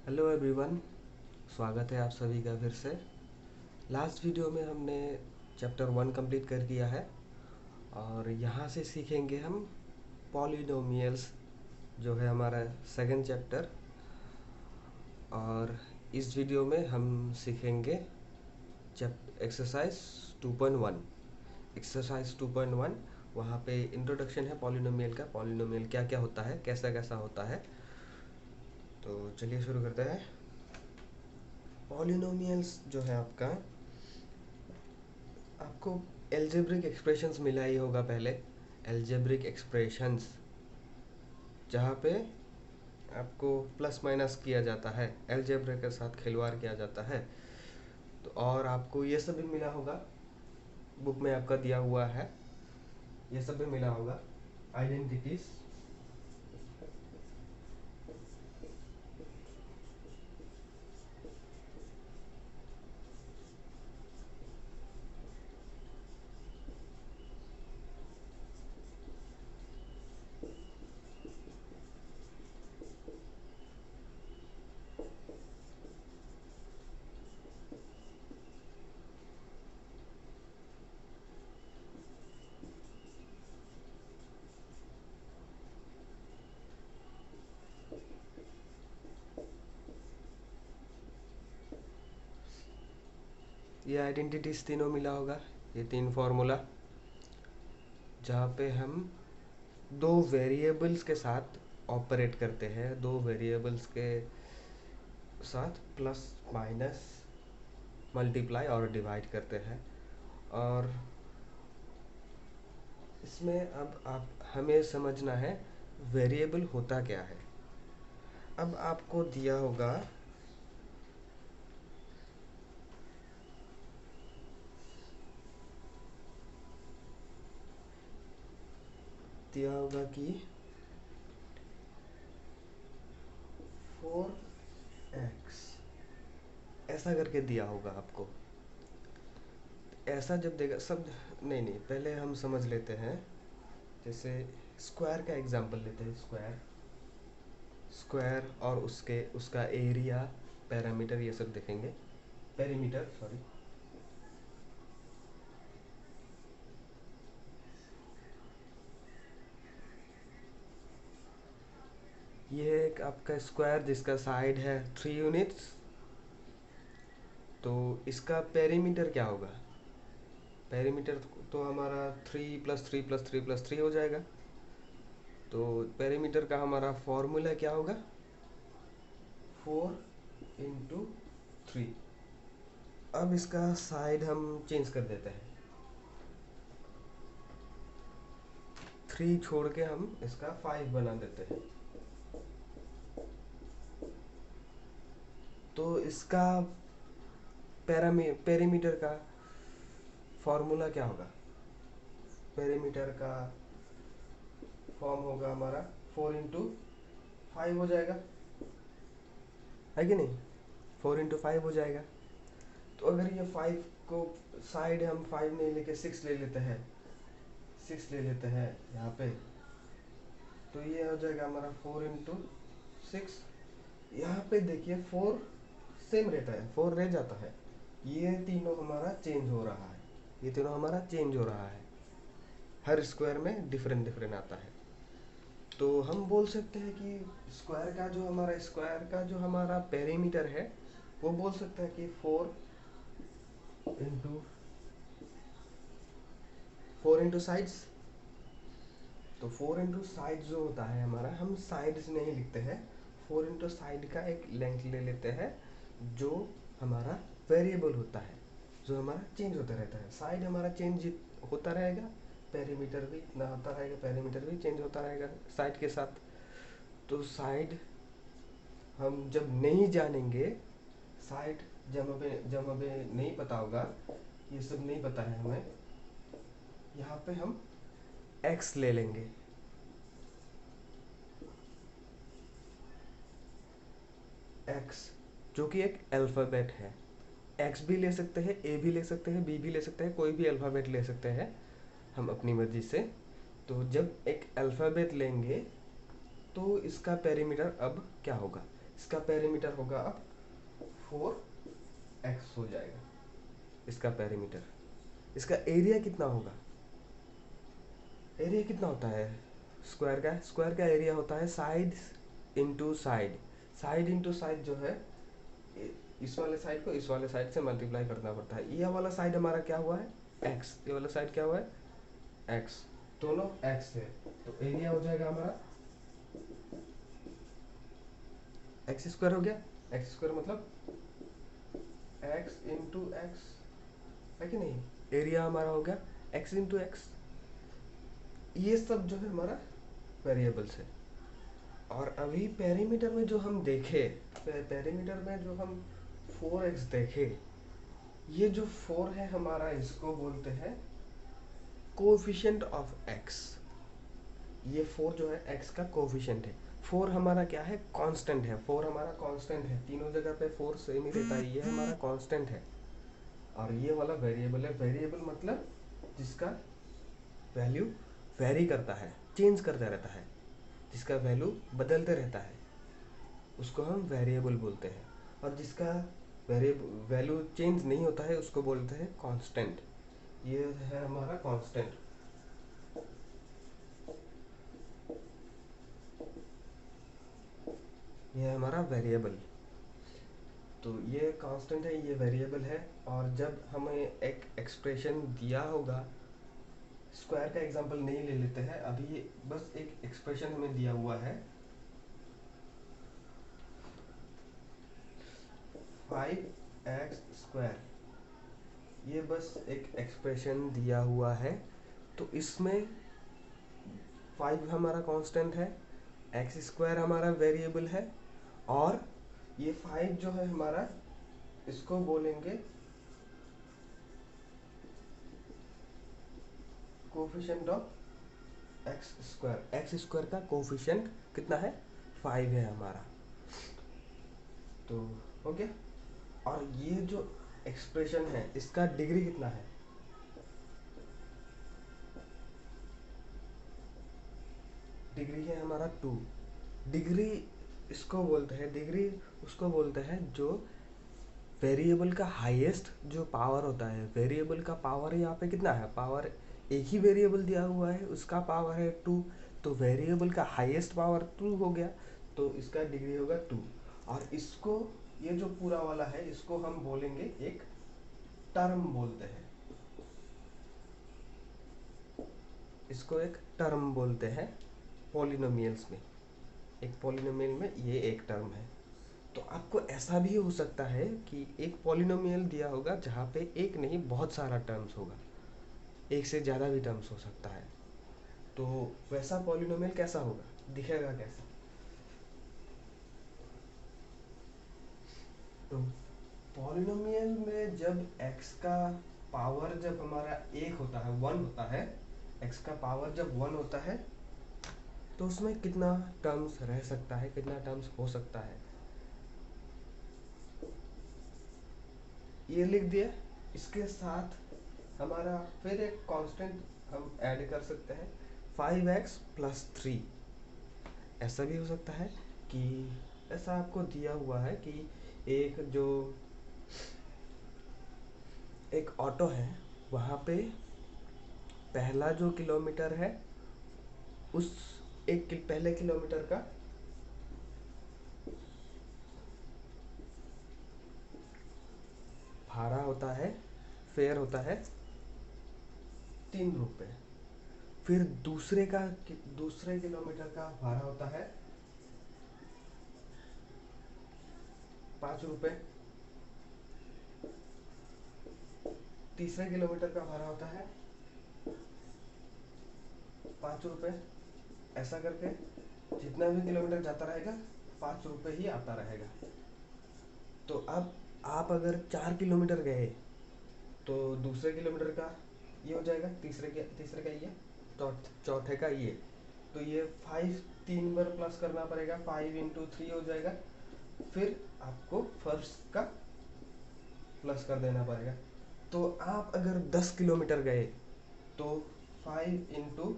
Hello everyone, स्वागत है आप सभी का फिर से। लास्ट वीडियो में हमने चैप्टर 1 कंप्लीट कर दिया है और यहाँ से सीखेंगे हम पॉलिनोमियल्स, जो है हमारा सेकंड चैप्टर। और इस वीडियो में हम सीखेंगे एक्सरसाइज 2.1। एक्सरसाइज 2.1 वहाँ पे इंट्रोडक्शन है पॉलिनोमियल का। पॉलिनोमियल क्या क्या होता है, कैसा कैसा होता है। तो चलिए शुरू करते हैं। पॉलिनोमियल्स जो है आपको एल्जेब्रिक एक्सप्रेशंस मिला ही होगा पहले। एल्जेब्रिक एक्सप्रेशंस जहाँ पे आपको प्लस माइनस किया जाता है, एल्जेब्रा के साथ खिलवाड़ किया जाता है। तो और आपको ये सब भी मिला होगा, बुक में आपका दिया हुआ है, ये सब भी मिला होगा। आइडेंटिटीज, ये आइडेंटिटीज तीनों मिला होगा। ये तीन फार्मूला जहाँ पे हम दो वेरिएबल्स के साथ ऑपरेट करते हैं, दो वेरिएबल्स के साथ प्लस माइनस मल्टीप्लाई और डिवाइड करते हैं। और इसमें अब आप हमें समझना है वेरिएबल होता क्या है। अब आपको दिया होगा कि 4x ऐसा करके दिया होगा आपको। ऐसा जब देगा सब, नहीं नहीं, पहले हम समझ लेते हैं। जैसे स्क्वायर का एग्जांपल लेते हैं। स्क्वायर और उसका एरिया, पैरामीटर, ये सब देखेंगे। Perimeter, sorry. ये एक आपका स्क्वायर जिसका साइड है 3 यूनिट्स। तो इसका पेरीमीटर क्या होगा? पेरीमीटर तो हमारा 3 + 3 + 3 + 3 हो जाएगा। तो पेरीमीटर का हमारा फॉर्मूला क्या होगा? 4 × 3। अब इसका साइड हम चेंज कर देते हैं। 3 छोड़ के हम इसका 5 बना देते हैं। तो इसका पेरीमीटर का फॉर्मूला क्या होगा? पेरीमीटर का फॉर्म होगा हमारा 4 × 5 हो जाएगा, है कि नहीं? 4 × 5 हो जाएगा। तो अगर ये 5 को साइड हम 5 नहीं लेके 6 ले लेते हैं, 6 ले लेते हैं यहाँ पे, तो ये हो जाएगा हमारा 4 × 6। यहाँ पे देखिए 4 सेम रहता है, 4 रह जाता है। ये तीनों हमारा चेंज हो रहा है, ये तीनों हमारा चेंज हो रहा है। हर स्क्वायर में डिफरेंट डिफरेंट आता है। तो हम बोल सकते हैं कि स्क्वायर का जो हमारा पेरीमीटर है, वो बोल सकते हैं कि 4 × साइड्स। तो 4 × साइड जो होता है हमारा, हम साइड्स नहीं लिखते हैं, 4 × साइड का एक लेंथ ले लेते हैं जो हमारा वेरिएबल होता है, जो हमारा चेंज होता रहता है। साइड हमारा चेंज होता रहेगा, पेरीमीटर भी इतना होता रहेगा, पेरीमीटर भी चेंज होता रहेगा साइड के साथ। तो साइड हम जब नहीं जानेंगे, साइड जब हमें नहीं पता होगा, ये सब नहीं पता है हमें, यहाँ पे हम x ले लेंगे। x जो कि एक अल्फ़ाबेट है। x भी ले सकते हैं, a भी ले सकते हैं, b भी ले सकते हैं, कोई भी अल्फ़ाबेट ले सकते हैं हम अपनी मर्जी से। तो जब एक अल्फ़ाबेट लेंगे तो इसका पेरीमीटर अब क्या होगा? इसका पेरीमीटर होगा अब 4x हो जाएगा इसका पेरीमीटर। इसका एरिया कितना होगा? एरिया कितना होता है स्क्वायर का एरिया होता है side into side. Side into side जो है, इस वाले साइड को इस वाले साइड से मल्टीप्लाई करना पड़ता है। ये वाला साइड हमारा क्या हुआ है? x। ये वाला साइड क्या हुआ है? x। दोनों x है, तो एरिया हो जाएगा हमारा एक्स स्क्वायर हो गया। एक्स स्क्वायर मतलब x इंटू एक्स, है कि नहीं? एरिया हमारा हो गया x इंटू एक्स। ये सब जो है हमारा वेरिएबल्स है। और अभी पेरीमीटर में जो हम देखे, पेरीमीटर में जो हम 4x देखे, ये जो 4 है हमारा, इसको बोलते हैं कोएफिशिएंट ऑफ x। ये 4 जो है x का कोएफिशिएंट है। 4 हमारा क्या है? कांस्टेंट है। 4 हमारा कांस्टेंट है, तीनों जगह पे 4 सेम ही रहता है, ये हमारा कांस्टेंट है। और ये वाला वेरिएबल है। वेरिएबल मतलब जिसका वैल्यू वेरी करता है, चेंज करता रहता है, जिसका वैल्यू बदलते रहता है, उसको हम वेरिएबल बोलते हैं। और जिसका वैल्यू चेंज नहीं होता है उसको बोलते हैं कांस्टेंट। ये है हमारा कांस्टेंट। ये है हमारा वेरिएबल। तो ये कांस्टेंट है, ये वेरिएबल है। और जब हमें एक एक्सप्रेशन दिया होगा, स्क्वायर का एग्जांपल नहीं ले लेते हैं अभी, ये बस एक एक्सप्रेशन हमें दिया हुआ है 5x स्क्वायर। ये बस एक एक्सप्रेशन दिया हुआ है। तो इसमें 5 हमारा कांस्टेंट है, एक्स स्क्वायर हमारा वेरिएबल है, और ये 5 जो है हमारा, इसको बोलेंगे coefficient of x square. X square का कोफिशिएंट कितना है? 5 है हमारा। तो हो गया। और ये जो एक्सप्रेशन है इसका डिग्री कितना है? डिग्री है हमारा 2। डिग्री इसको बोलते हैं, डिग्री उसको बोलते हैं जो वेरिएबल का हाईएस्ट जो पावर होता है। वेरिएबल का पावर यहाँ पे कितना है? पावर एक ही वेरिएबल दिया हुआ है, उसका पावर है 2, तो वेरिएबल का हाईएस्ट पावर 2 हो गया, तो इसका डिग्री होगा 2। और इसको, ये जो पूरा वाला है, इसको हम बोलेंगे एक टर्म बोलते हैं। इसको एक टर्म बोलते हैं पॉलिनोमियल्स में। एक पॉलिनोमियल में ये एक टर्म है। तो आपको ऐसा भी हो सकता है कि एक पॉलिनोमियल दिया होगा जहाँ पे एक नहीं बहुत सारा टर्म्स होगा, एक से ज़्यादा भी टर्म्स हो सकता है। तो वैसा पॉलिनोमियल कैसा होगा, दिखेगा कैसा? तो पॉलिनोमियल में जब x का पावर जब हमारा 1 होता है, 1 होता है, x का पावर जब 1 होता है, तो उसमें कितना टर्म्स रह सकता है, कितना टर्म्स हो सकता है, ये लिख दिया। इसके साथ हमारा फिर एक कांस्टेंट हम ऐड कर सकते हैं 5x प्लस 3। ऐसा भी हो सकता है कि ऐसा आपको दिया हुआ है कि एक जो एक ऑटो है, वहाँ पे पहला जो किलोमीटर है, उस पहले किलोमीटर का भाड़ा होता है, फेयर होता है 3 रुपये। फिर दूसरे किलोमीटर का भाड़ा होता है 5 रुपये। तीसरे किलोमीटर का भाड़ा होता है 5 रुपये। ऐसा करके जितना भी किलोमीटर जाता रहेगा 5 रुपये ही आता रहेगा। तो अब आप अगर 4 किलोमीटर गए तो दूसरे किलोमीटर का ये हो जाएगा, तीसरे का ये, चौथे का ये। तो ये 5 3 बार प्लस करना पड़ेगा, 5 इंटू 3 हो जाएगा। फिर आपको फर्स्ट का प्लस कर देना पड़ेगा। तो आप अगर 10 किलोमीटर गए तो 5 इंटू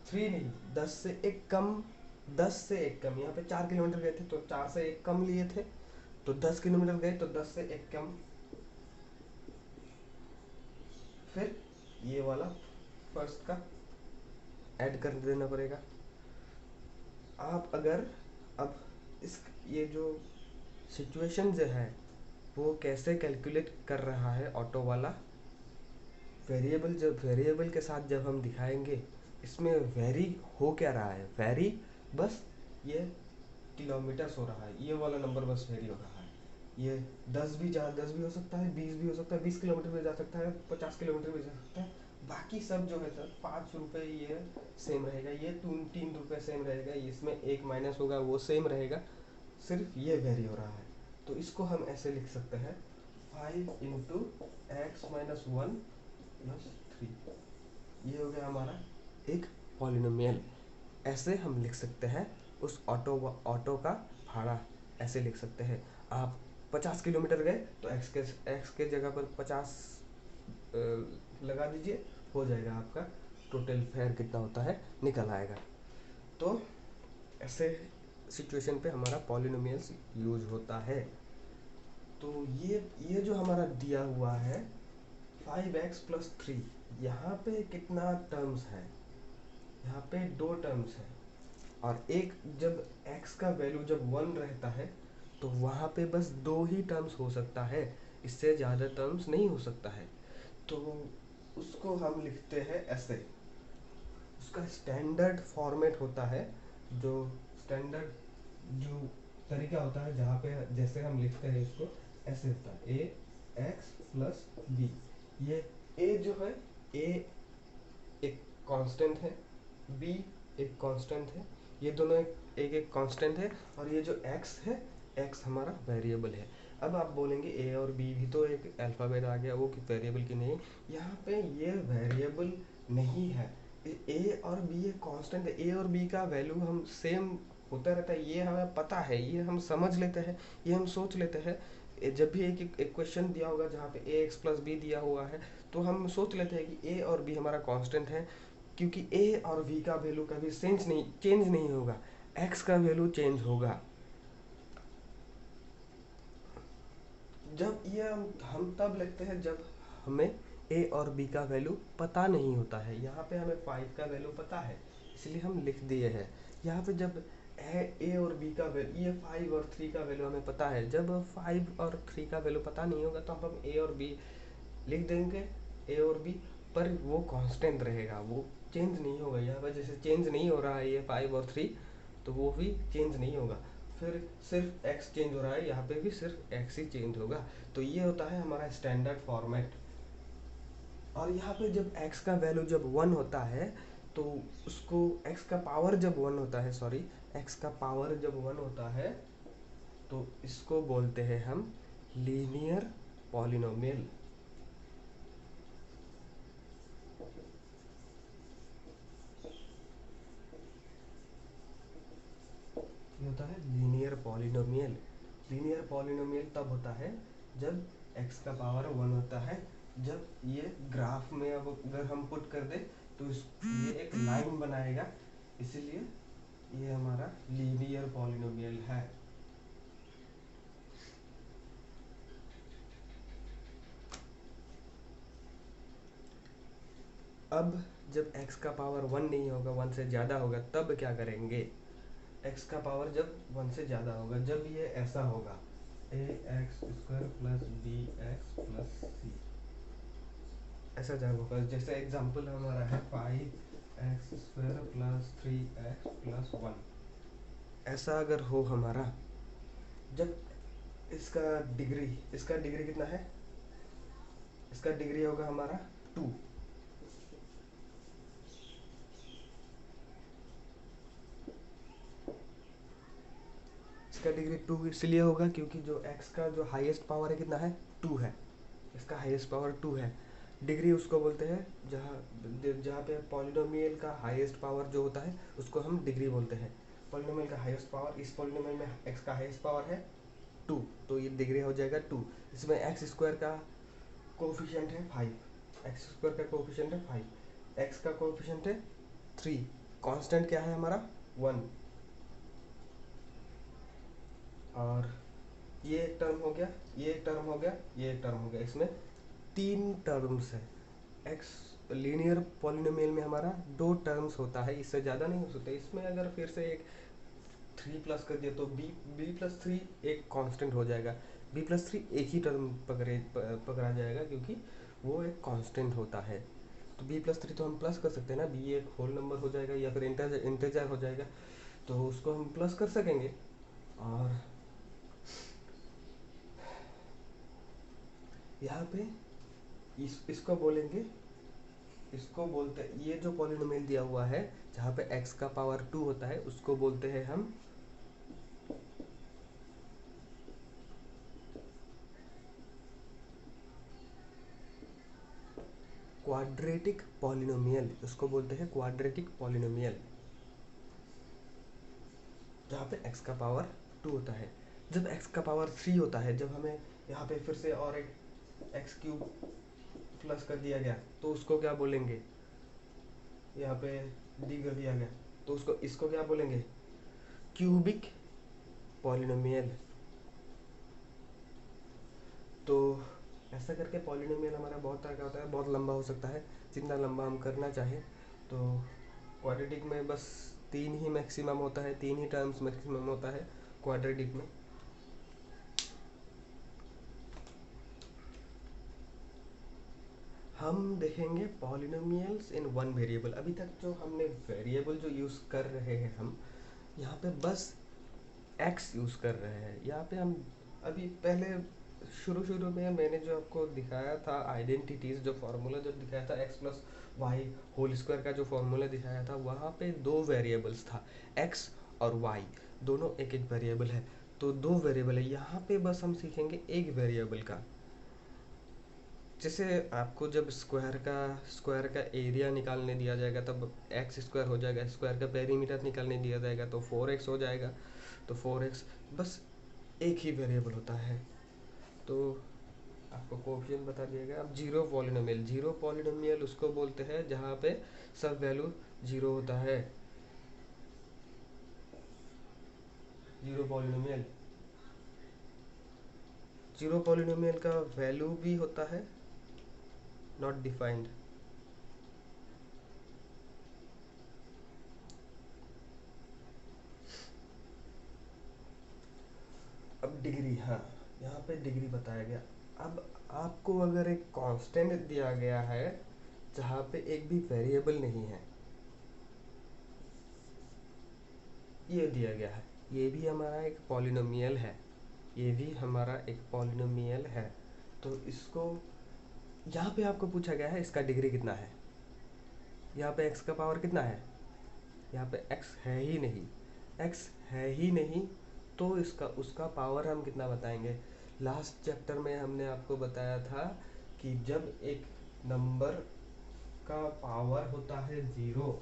3 नहीं, 10 से एक कम 10 से 1 कम, यहाँ पे 4 किलोमीटर गए थे तो 4 से 1 कम लिए थे, तो 10 किलोमीटर गए तो 10 से 1 कम, फिर ये वाला फर्स्ट का ऐड कर देना पड़ेगा। आप अगर अब इस ये जो सिचुएशन जो है वो कैसे कैलकुलेट कर रहा है ऑटो वाला, वेरिएबल जब वेरिएबल के साथ जब हम दिखाएंगे इसमें वेरी हो क्या रहा है, वेरी बस ये किलोमीटर्स हो रहा है, ये वाला नंबर बस वेरी हो रहा है। ये 10 भी हो सकता है, 20 भी हो सकता है, 20 किलोमीटर भी जा सकता है, 50 किलोमीटर भी जा सकता है। बाकी सब जो है सर 5 रुपये ये सेम रहेगा, ये 3 रुपये सेम रहेगा, इसमें एक माइनस होगा वो सेम रहेगा, सिर्फ ये वेरी हो रहा है। तो इसको हम ऐसे लिख सकते हैं 5 × x−1 + 3, ये हो गया हमारा एक पॉलिनोमियल। ऐसे हम लिख सकते हैं उस ऑटो का भाड़ा, ऐसे लिख सकते हैं। आप 50 किलोमीटर गए तो x के जगह पर 50 लगा दीजिए, हो जाएगा आपका टोटल फेयर कितना होता है निकल आएगा। तो ऐसे सिचुएशन पे हमारा पॉलिनोमियल्स यूज होता है। तो ये जो हमारा दिया हुआ है 5x + 3, यहाँ पे कितना टर्म्स है, यहाँ पे 2 टर्म्स है, और एक जब x का वैल्यू जब 1 रहता है तो वहाँ पे बस 2 ही टर्म्स हो सकता है, इससे ज़्यादा टर्म्स नहीं हो सकता है। तो उसको हम लिखते हैं ऐसे, उसका स्टैंडर्ड फॉर्मेट होता है, जो स्टैंडर्ड जो तरीका होता है जहाँ पे जैसे हम लिखते हैं इसको ऐसे होता है ax + b। ये a जो है a एक कांस्टेंट है, b एक कांस्टेंट है, ये दोनों एक एक कांस्टेंट है, और ये जो x है x हमारा वेरिएबल है। अब आप बोलेंगे a और b भी तो एक अल्फ़ाबेट आ गया, वो कि वेरिएबल की नहीं, यहाँ पे ये वेरिएबल नहीं है, a और b एक कांस्टेंट है, a और b का वैल्यू हम सेम होता रहता है, ये हमें पता है, ये हम समझ लेते हैं, ये हम सोच लेते हैं। जब भी एक क्वेश्चन दिया होगा जहाँ पे ax + b दिया हुआ है तो हम सोच लेते हैं कि a और b हमारा कांस्टेंट है, क्योंकि a और v का वैल्यू कभी चेंज नहीं होगा, x का वैल्यू चेंज होगा। जब ये हम तब लिखते हैं जब हमें a और b का वैल्यू पता नहीं होता है। यहाँ पे हमें 5 का वैल्यू पता है इसलिए हम लिख दिए हैं। यहाँ पे जब a और b का वैल्यू, ये 5 और 3 का वैल्यू हमें पता है, जब 5 और 3 का वैल्यू पता नहीं होगा तो हम a और b लिख देंगे, a और b, पर वो कांस्टेंट रहेगा, वो चेंज नहीं होगा। यहाँ पर जैसे चेंज नहीं हो रहा है ये 5 और 3, तो वो भी चेंज नहीं होगा। फिर सिर्फ x चेंज हो रहा है, यहाँ पे भी सिर्फ x ही चेंज होगा। तो ये होता है हमारा स्टैंडर्ड फॉर्मेट। और यहाँ पे जब x का वैल्यू जब 1 होता है तो उसको x का पावर जब 1 होता है, सॉरी, x का पावर जब 1 होता है तो इसको बोलते हैं हम लीनियर पॉलिनोमियल। ये होता है लीनियर पॉलिनोमियल। लीनियर पॉलिनोमियल तब होता है जब x का पावर 1 होता है, जब ये ग्राफ में अब अगर हम पुट कर दे तो ये एक लाइन बनाएगा, इसीलिए ये हमारा लीनियर पॉलिनोमियल है। अब जब x का पावर 1 नहीं होगा, 1 से ज़्यादा होगा, तब क्या करेंगे, x का पावर जब 1 से ज़्यादा होगा, जब ये ऐसा होगा ax² + bx + c, ऐसा जब होगा, जैसे एग्जांपल हमारा है 5x² + 3x + 1, ऐसा अगर हो हमारा, जब इसका डिग्री कितना है, इसका डिग्री होगा हमारा 2, इसका डिग्री 2 इसलिए होगा क्योंकि जो x का जो हाईएस्ट पावर है कितना है, 2 है, इसका हाईएस्ट पावर 2 है। डिग्री उसको बोलते हैं जहाँ जहाँ पे पॉलिनोमियल का हाईएस्ट पावर जो होता है उसको हम डिग्री बोलते हैं। पॉलिनोमियल का हाईएस्ट पावर, इस पॉलिनोमियल में x का हाईएस्ट पावर है 2, तो ये डिग्री हो जाएगा 2। इसमें x² का कोफिशिएंट है 5, x² का कोफिशिएंट है 5, x का कोफिशिएंट है 3, कांस्टेंट क्या है हमारा 1, और ये एक टर्म हो गया, ये एक टर्म हो गया, ये एक टर्म हो गया, इसमें 3 टर्म्स है। एक्स लीनियर पॉलिनोमियल में हमारा 2 टर्म्स होता है, इससे ज़्यादा नहीं हो सकता। इसमें अगर फिर से एक 3 प्लस कर दिया तो बी प्लस थ्री एक कांस्टेंट हो जाएगा। बी प्लस थ्री एक ही टर्म पकड़ा जाएगा क्योंकि वो एक कांस्टेंट होता है। तो बी प्लस थ्री तो हम प्लस कर सकते हैं ना, बी एक होल नंबर हो जाएगा या फिर इंटेजर हो जाएगा, तो उसको हम प्लस कर सकेंगे। और यहाँ पे इसको बोलेंगे, इसको बोलते हैं, ये जो पॉलिनोमियल दिया हुआ है जहाँ पे x का पावर 2 होता है उसको बोलते हैं हम क्वाड्रेटिक पॉलिनोमियल, उसको बोलते हैं क्वाड्रेटिक पॉलिनोमियल, जहाँ पे x का पावर 2 होता है। जब x का पावर 3 होता है, जब हमें यहाँ पे फिर से और एक एक्स क्यूब प्लस कर दिया गया तो उसको क्या बोलेंगे, यहाँ पे डी कर दिया गया तो उसको इसको क्या बोलेंगे, क्यूबिक पॉलिनोमियल। तो ऐसा करके पॉलिनोमियल हमारा बहुत तरह का होता है, बहुत लंबा हो सकता है, जितना लंबा हम करना चाहें। तो क्वाड्रेटिक में बस 3 ही मैक्सिमम होता है, 3 ही टर्म्स मैक्सिमम होता है क्वाड्रेटिक में। हम देखेंगे पॉलिनोमियल्स इन वन वेरिएबल। अभी तक जो हमने वेरिएबल जो यूज़ कर रहे हैं हम यहाँ पे बस x यूज़ कर रहे हैं। यहाँ पे हम अभी पहले शुरू में मैंने जो आपको दिखाया था आइडेंटिटीज़, जो फार्मूला जब दिखाया था x plus Y whole square का जो फार्मूला दिखाया था, वहाँ पे 2 वेरिएबल्स था, x और y, दोनों एक एक वेरिएबल है। तो 2 वेरिएबल है, यहाँ पे बस हम सीखेंगे एक वेरिएबल का। जैसे आपको जब स्क्वायर का एरिया निकालने दिया जाएगा तब एक्स स्क्वायर हो जाएगा, स्क्वायर का पेरीमीटर निकालने दिया जाएगा तो 4x हो जाएगा। तो 4x बस एक ही वेरिएबल होता है। तो आपको कोएफिशिएंट बता दिया गया। अब जीरो पॉलिनोमियल उसको बोलते हैं जहाँ पे सब वैल्यू जीरो होता है। जीरो पॉलिनोमियल का वैल्यू भी होता है नॉट डिफाइंड। अब डिग्री, हाँ यहाँ पे डिग्री बताया गया। अब आपको अगर एक कांस्टेंट दिया गया है जहाँ पे एक भी वेरिएबल नहीं है, ये दिया गया है, ये भी हमारा एक पॉलिनोमियल है, ये भी हमारा एक पॉलिनोमियल है। तो इसको यहाँ पे आपको पूछा गया है इसका डिग्री कितना है। यहाँ पे x का पावर कितना है, यहाँ पे x है ही नहीं, x है ही नहीं, तो इसका उसका पावर हम कितना बताएंगे। लास्ट चैप्टर में हमने आपको बताया था कि जब एक नंबर का पावर होता है ज़ीरो,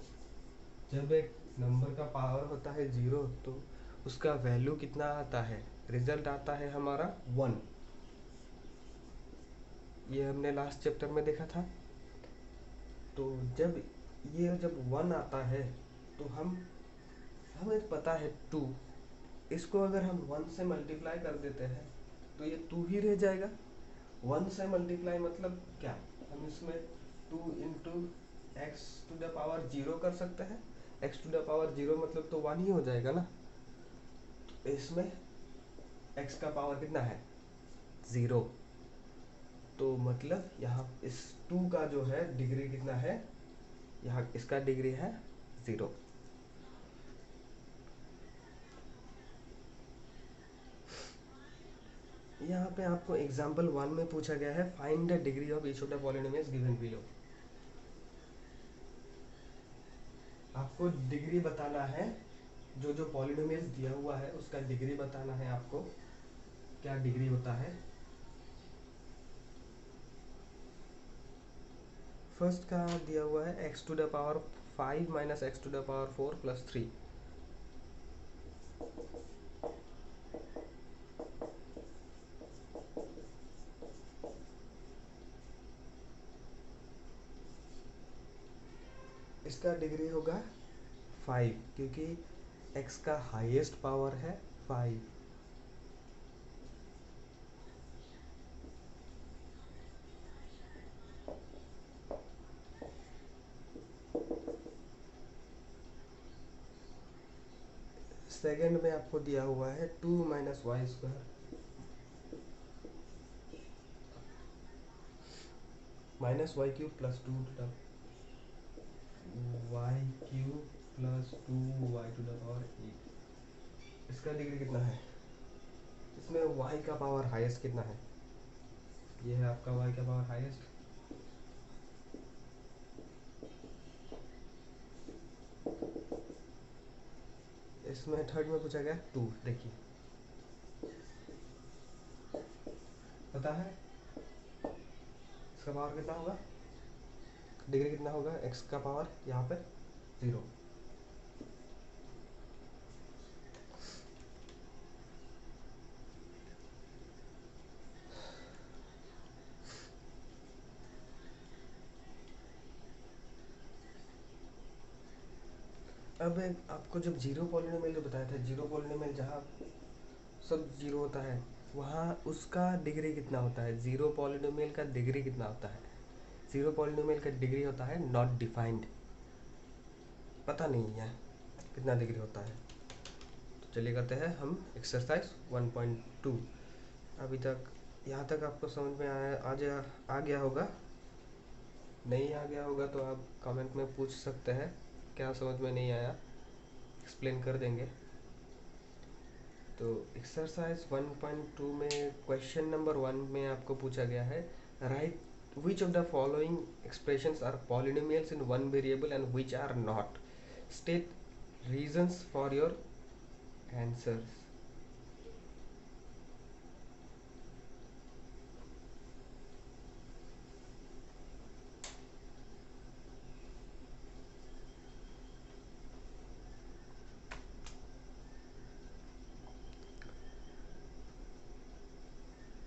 जब एक नंबर का पावर होता है ज़ीरो तो उसका वैल्यू कितना आता है, रिजल्ट आता है हमारा 1। ये हमने लास्ट चैप्टर में देखा था। तो जब 1 आता है तो हमें पता है 2, इसको अगर हम 1 से मल्टीप्लाई कर देते हैं तो ये 2 ही रह जाएगा। 1 से मल्टीप्लाई मतलब क्या, हम इसमें 2 into X to the power 0 कर सकते हैं। एक्स टू द पावर 0 मतलब तो 1 ही हो जाएगा ना। तो इसमें एक्स का पावर कितना है 0, तो मतलब यहाँ इस 2 का जो है डिग्री कितना है, यहाँ इसका डिग्री है 0। यहाँ पे आपको एग्जाम्पल 1 में पूछा गया है find the degree of each of the polynomials given below. आपको डिग्री बताना है, जो जो पॉलिनोमियल्स दिया हुआ है उसका डिग्री बताना है आपको, क्या डिग्री होता है। फर्स्ट का दिया हुआ है X to the power 5 minus X to the power 4 plus 3। इसका डिग्री होगा 5 क्योंकि x का हाईएस्ट पावर है 5। सेकंड में आपको दिया हुआ है 2 minus Y square minus Y cube plus 2 Y cube plus 2 Y to the power 8। इसका डिग्री कितना है? इसमें वाई का पावर हाईएस्ट कितना है? ये है आपका वाई का पावर हाईएस्ट। इसमें थर्ड में पूछा गया 2। देखिए पता है इसका पावर कितना होगा, डिग्री कितना होगा एक्स का पावर यहाँ पे 0। अब आपको जब जीरो पॉलिनोमियल जो बताया था, जीरो पॉलिनोमियल जहाँ सब जीरो होता है वहाँ उसका डिग्री कितना होता है? जीरो पॉलिनोमियल का डिग्री कितना होता है? जीरो पॉलिनोमियल का डिग्री होता है नॉट डिफाइंड, पता नहीं है कितना डिग्री होता है। तो चलिए करते हैं हम एक्सरसाइज 1.2। अभी तक यहाँ तक आपको समझ में आ गया होगा। नहीं आ गया होगा तो आप कमेंट में पूछ सकते हैं क्या समझ में नहीं आया, एक्सप्लेन कर देंगे। तो एक्सरसाइज 1.2 में क्वेश्चन नंबर 1 में आपको पूछा गया है, right which of the following expressions are polynomials in one variable and which are not, state reasons for your answers।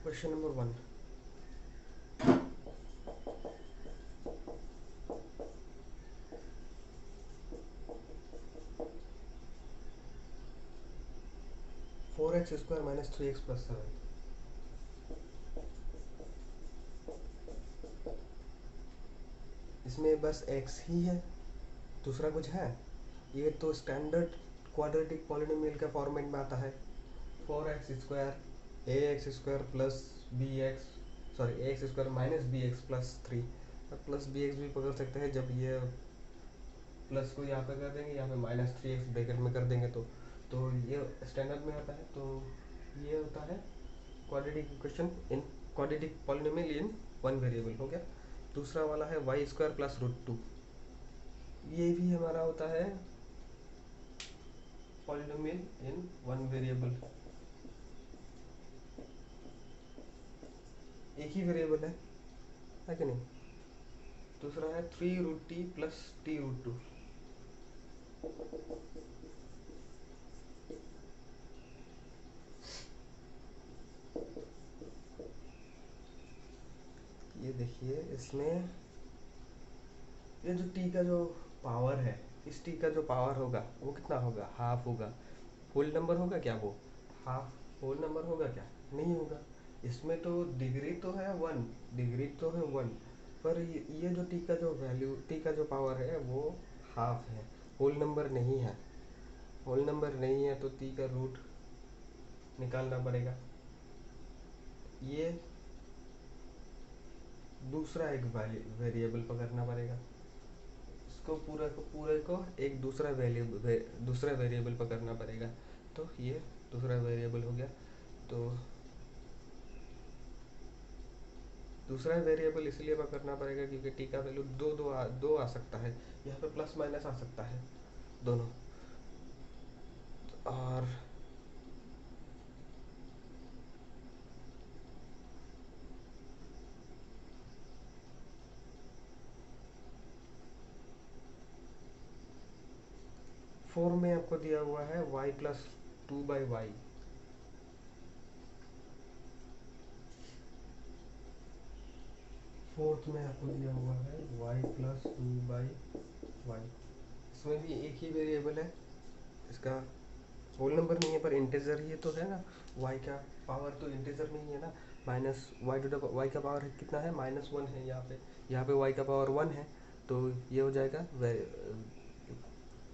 Question number 1, 4x square minus 3x plus 7। इसमें बस x ही है, दूसरा कुछ है? ये तो स्टैंडर्ड क्वाड्रेटिक पॉलिनोमियल का format में आता है। 4x square ax square plus ax square minus bx plus 3। अब प्लस bx भी पकड़ सकते हैं, जब ये प्लस को यहाँ पे कर देंगे, यहाँ पे माइनस 3x ब्रैकेट में कर देंगे तो ये स्टैंडर्ड में आता है। तो ये होता है quadratic equation in quadratic polynomial in one variable हो गया। दूसरा वाला है वाई स्क्वायर प्लस रूट 2। ये भी हमारा होता है पॉलिनोमियल इन वन वेरिएबल, एक ही वेरिएबल है कि नहीं? दूसरा है 3 root T plus T root 2। ये देखिए इसमें ये जो टी का जो पावर है, इस टी का जो पावर होगा वो कितना होगा? हाफ होगा। होल नंबर होगा क्या वो? हाफ होल नंबर होगा क्या? नहीं होगा। इसमें तो डिग्री तो है 1, डिग्री तो है 1, पर ये जो टी का जो वैल्यू, टी का जो पावर है वो हाफ है, होल नंबर नहीं है। होल नंबर नहीं है तो टी का रूट निकालना पड़ेगा। ये दूसरा एक वेरिएबल पकड़ना पड़ेगा, इसको पूरे को एक दूसरा वेरिएबल पकड़ना पड़ेगा। तो ये दूसरा वेरिएबल हो गया। तो दूसरा वेरिएबल इसलिए पकड़ना पड़ेगा क्योंकि टी का वैल्यू दो आ सकता है, यहाँ पे प्लस माइनस आ सकता है दोनों। और फोर में आपको दिया हुआ है y प्लस 2/y। फोर्थ में आपको दिया हुआ है y प्लस 2/y। इसमें भी एक ही वेरिएबल है, इसका होल नंबर नहीं है पर इंटीजर ही तो है ना। y का पावर तो इंटीजर नहीं है ना। Minus Y to the Y का पावर कितना है? -1 है यहाँ पे y का पावर 1 है। तो ये हो जाएगा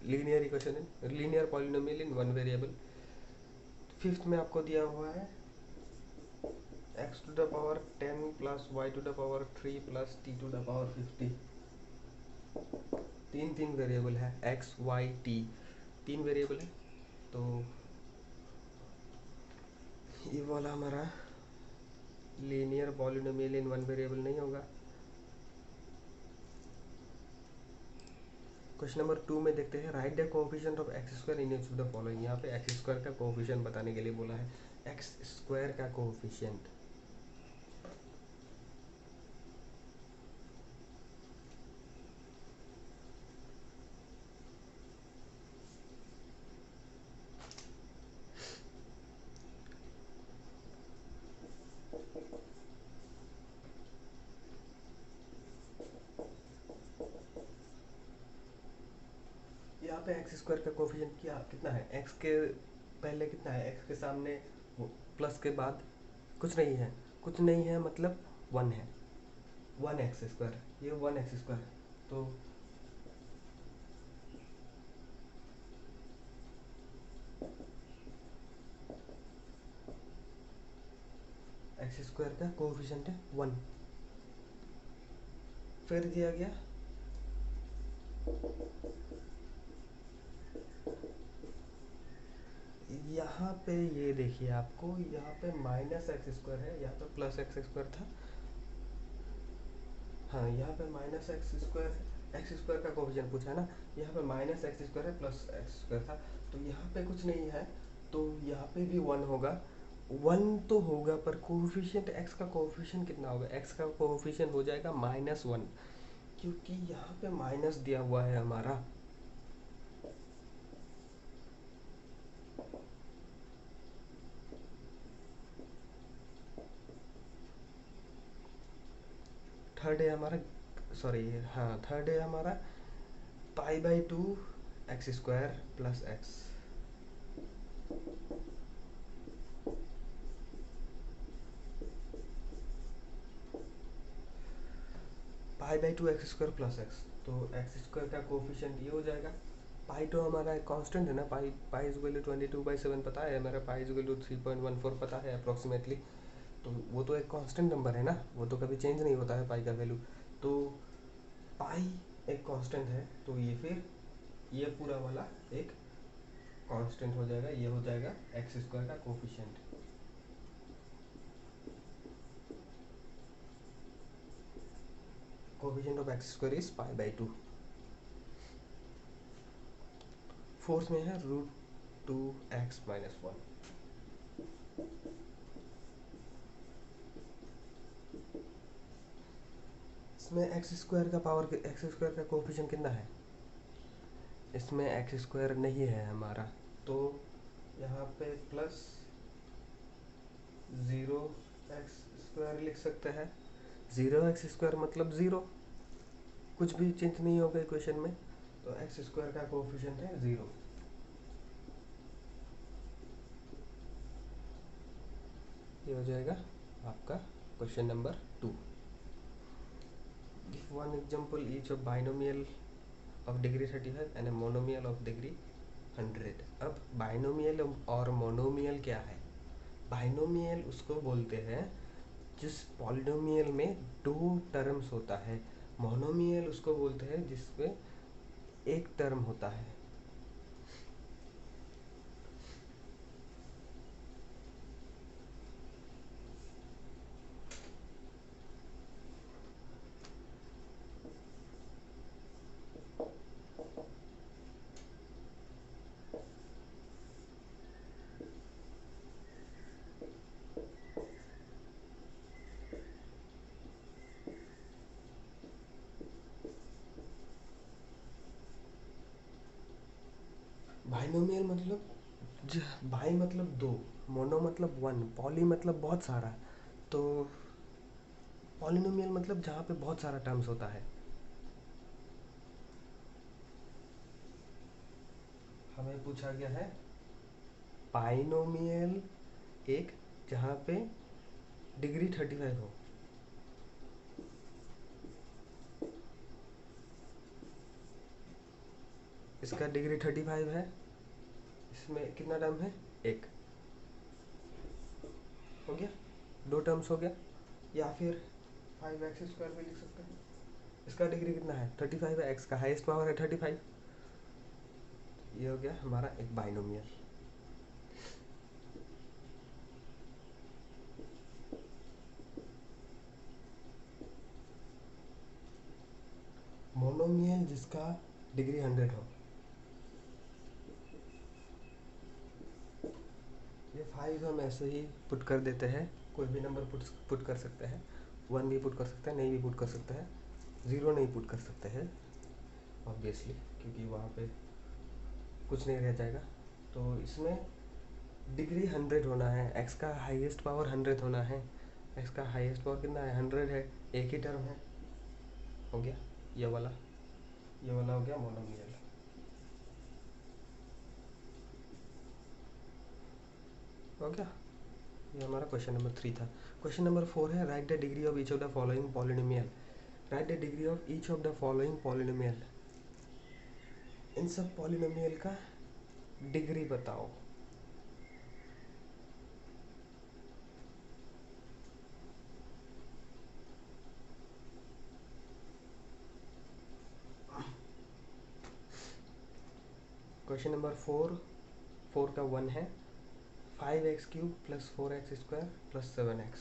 linear equation in linear polynomial in one variable. Fifth में आपको दिया हुआ है x to the power 10 plus y to the power 3 plus t to the power 50। तीन वेरिएबल है, x y t, तीन वेरिएबल है। तो ये वाला हमारा linear polynomial in one variable नहीं होगा। क्वेश्चन नंबर 2 में देखते हैं, right the coefficient of x square in each of the following. यहाँ पे एक्स स्क्वायर का कोएफिशिएंट बताने के लिए बोला है, एक्स स्क्वायर का कोएफिशिएंट। यहाँ पे एक्स स्क्वायर का कोएफिशिएंट क्या कितना है, एक्स के पहले कितना है, एक्स के सामने प्लस के बाद कुछ नहीं है, कुछ नहीं है मतलब वन है, वन एक्स स्क्वायर, ये वन एक्स स्क्वायर। तो एक्स स्क्वायर का कोएफिशिएंट है वन। फिर दिया गया यहाँ पे, ये देखिए आपको यहाँ पे माइनस एक्स स्क्वायर है, यहाँ पे प्लस एक्स स्क्वायर था। हाँ, यहाँ पे माइनस एक्स स्क्वायर है, एक्स स्क्वायर का कोएफिशिएंट पूछा है ना, यहाँ पे माइनस एक्स स्क्वायर है प्लस एक्स स्क्वायर था, तो यहाँ पे कुछ नहीं है, तो यहाँ पे भी वन होगा, वन तो होगा, पर कोएफिशिएंट एक्स का कोएफिशिएंट कितना होगा, एक्स का कोएफिशिएंट हो जाएगा -1, क्योंकि यहाँ पे माइनस दिया हुआ है हमारा। थर्ड है हमारा, सॉरी हाँ थर्ड है हमारा π/2 x square plus x. π/2 x square plus x, तो एक्स स्क्वायर का कोफिशिएंट ये हो जाएगा। पाई तो हमारा एक कांस्टेंट है ना, पाई इज इक्वल टू 22/7 पता है हमारा, पाई इज इक्वल टू 3.14 पता है अप्रोक्सीमेटली, तो वो तो एक कांस्टेंट नंबर है ना, वो तो कभी चेंज नहीं होता है पाई का वैल्यू। तो पाई एक कांस्टेंट है, तो ये फिर ये पूरा वाला एक कांस्टेंट हो जाएगा, ये हो जाएगा एक्स स्क्वायर का coefficient. Coefficient of x square is π/2। Fourth में है √2x - 1। इसमें एक्स स्क्वायर का पावर, एक्स स्क्वायर का कोफिशिएंट कितना है, इसमें एक्स स्क्वायर नहीं है हमारा, तो यहाँ पे प्लस 0x² लिख सकते हैं। 0x² मतलब 0, कुछ भी चेंज नहीं होगा इक्वेशन में, तो एक्स स्क्वायर का कोफिशिएंट है 0। ये हो जाएगा आपका question number 2। Give one example each of binomial of degree 35 and a monomial of degree 100। अब बाइनोमियल और मोनोमियल क्या है, बाइनोमियल उसको बोलते हैं जिस पॉलिनोमियल में दो टर्म्स होता है, मोनोमियल उसको बोलते हैं जिसमें एक टर्म होता है। बाइनोमियल मतलब बाई मतलब दो, मोनो मतलब वन, पॉली मतलब बहुत सारा, तो पॉलिनोमियल मतलब जहाँ पे बहुत सारा टर्म्स होता है। हमें पूछा गया है बाइनोमियल एक जहाँ पे डिग्री 35 हो, इसका डिग्री 35 है, इसमें कितना टर्म है, एक, हो गया, दो टर्म्स हो गया। या फिर 5x² भी लिख सकते हैं। इसका डिग्री कितना है, 35 है, x का हाईएस्ट पावर है 35। ये हो गया हमारा एक बाइनोमियल। मोनोमियल जिसका डिग्री 100 हो, ये 5 हम ऐसे ही पुट कर देते हैं, कोई भी नंबर पुट कर सकते हैं, 1 भी पुट कर सकते हैं, नहीं भी पुट कर सकते हैं, 0 नहीं पुट कर सकते हैं ऑब्वियसली, क्योंकि वहाँ पे कुछ नहीं रह जाएगा। तो इसमें डिग्री 100 होना है, x का हाईएस्ट पावर 100 होना है, x का हाईएस्ट पावर कितना है, 100 है, एक ही टर्म है, हो गया ये वाला हो गया मोनोमियल। हो गया, ये हमारा क्वेश्चन नंबर 3 था। क्वेश्चन नंबर 4 है, write the degree of each of the following polynomial. Write the degree of each of the following polynomial. इन सब पॉलिनोमियल का डिग्री बताओ। क्वेश्चन नंबर 4 का 1 है, 5x³ + 4x² + 7x।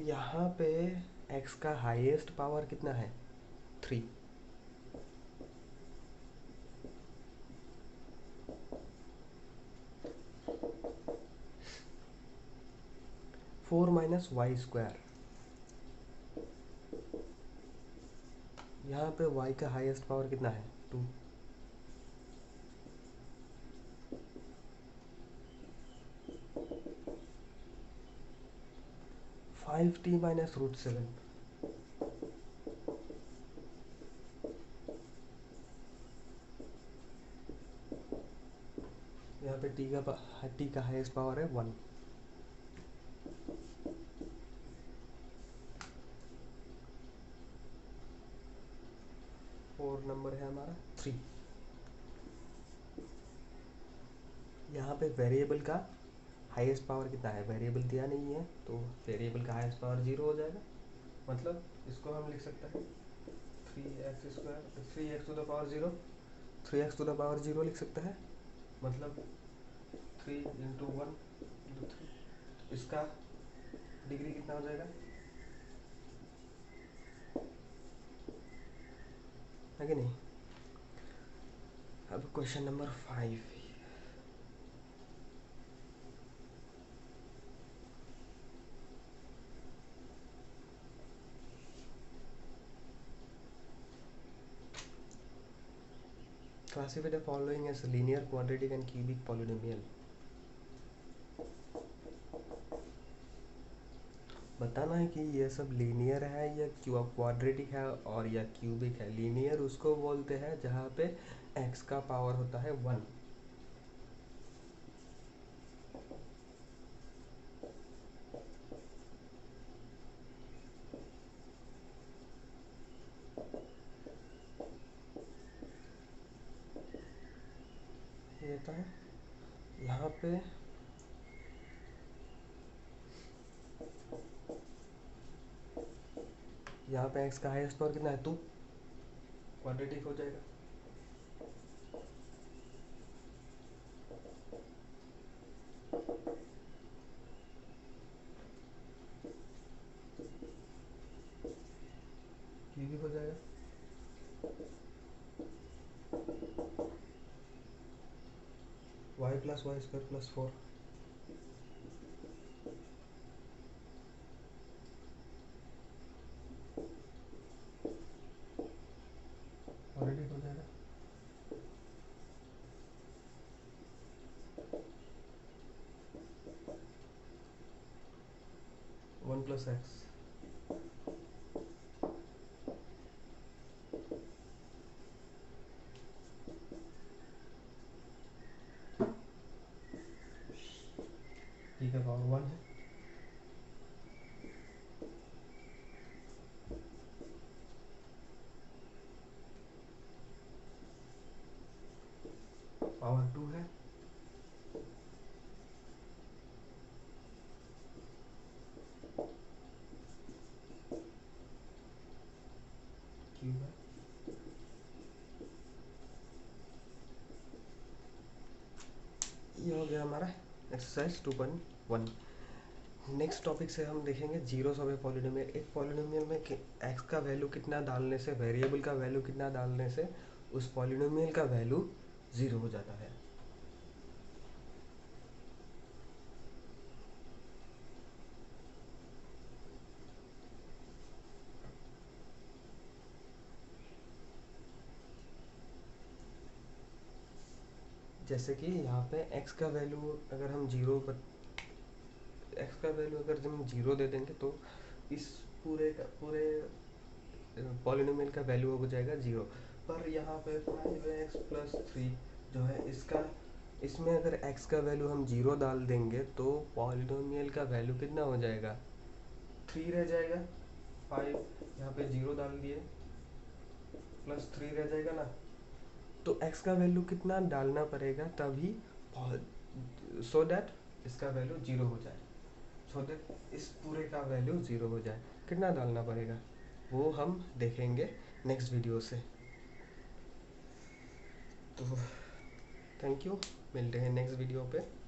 यहाँ पे x का हाईएस्ट पावर कितना है, 3। 4 - y²। यहाँ पे y का हाईएस्ट पावर कितना है, 2। 5t - √7। यहाँ पे t का हाईएस्ट पावर है 1। और नंबर है हमारा 3। यहाँ पे वेरिएबल का हाईएस्ट पावर कितना है, वेरिएबल दिया नहीं है, तो वेरिएबल का हाईएस्ट पावर 0 हो जाएगा। मतलब इसको हम लिख सकते हैं 3x², 3x⁴, 3x⁴ लिख सकते हैं। मतलब 3 × 1 × 3, इसका डिग्री कितना हो जाएगा, है कि नहीं। अब question number 5। Classify the following as linear, quadratic and cubic polynomial. बताना है कि ये सब लीनियर है या क्वाड्रेटिक है और या क्यूबिक है। लीनियर उसको बोलते हैं जहाँ पे x का पावर होता है 1। ये तो है यहाँ पे x का हाईएस्ट पावर कितना है, 2, क्वाड्रेटिक हो जाएगा। क्यूबिक हो जाएगा। y + y² + 4। क्वाड्रेटिक हो जाएगा। 1 + x। ठीक है, एक्सरसाइज 2.1। नेक्स्ट टॉपिक से हम देखेंगे जीरोस ऑफ ए पॉलिनोमियल। एक पॉलिनोमियल में एक्स का वैल्यू कितना डालने से, वेरिएबल का वैल्यू कितना डालने से उस पॉलिनोमियल का वैल्यू 0 हो जाता है। जैसे कि यहाँ पे x का वैल्यू अगर हम जीरो दे देंगे तो इस पूरे पॉलिनोमियल का वैल्यू हो जाएगा 0। पर यहाँ पे 5x प्लस 3 जो है इसमें अगर x का वैल्यू हम 0 डाल देंगे तो पॉलिनोमियल का वैल्यू कितना हो जाएगा, 3 रह जाएगा। 5 यहाँ पे 0 डाल दिए प्लस 3 रह जाएगा ना। तो x का वैल्यू कितना डालना पड़ेगा तभी सो दैट इसका वैल्यू 0 हो जाए, सो दैट इस पूरे का वैल्यू 0 हो जाए। कितना डालना पड़ेगा वो हम देखेंगे नेक्स्ट वीडियो से। तो थैंक यू, मिलते हैं नेक्स्ट वीडियो पे।